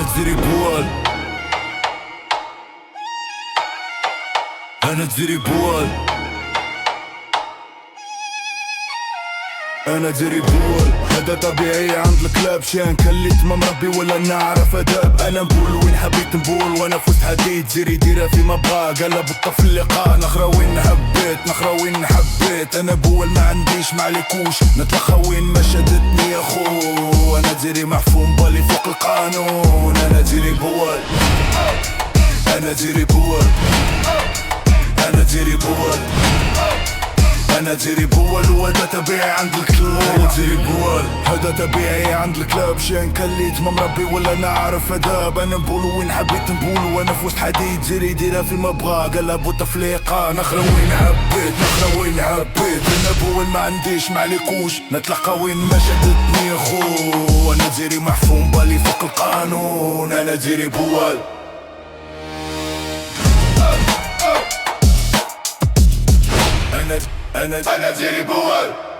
ديري بوال، انا ديري بوال، انا ديري بول. هذا طبيعي عند الكلاب، شان كليت ما مربي ولا نعرف اداب. انا نقول وين حبيت نقول وانا فزت حديد. زيري ديرها فيما بغا، قلب الطفل اللقاء. نخرى وين حبيت، نخرى وين حبيت. انا بول ما عنديش معليكوش، نتلخى وين ما شدتني يا خو. انا ديري محفوم بالي فوق القانون. انا ديري بول، انا ديري بول، انا ديري بول، انا ديري بول. وهذا طبيعي عند الكلاب. انا ديري بول، هذا طبيعي عند الكلاب. شان كليت ما مربي ولا نعرف اداب. انا نقول وين حبيت نقول وانا في وسط حديد. زيري ديرها فيما بغا، قلب وتفليقه. نخرى وين حبيت، نخرى وين حبيت. انا بول ما عنديش معليكوش، نتلقى وين ما شدتني يا خو. انا ديري محفوم بالي فوق القانون. انا ديري بول، انا ديري بول.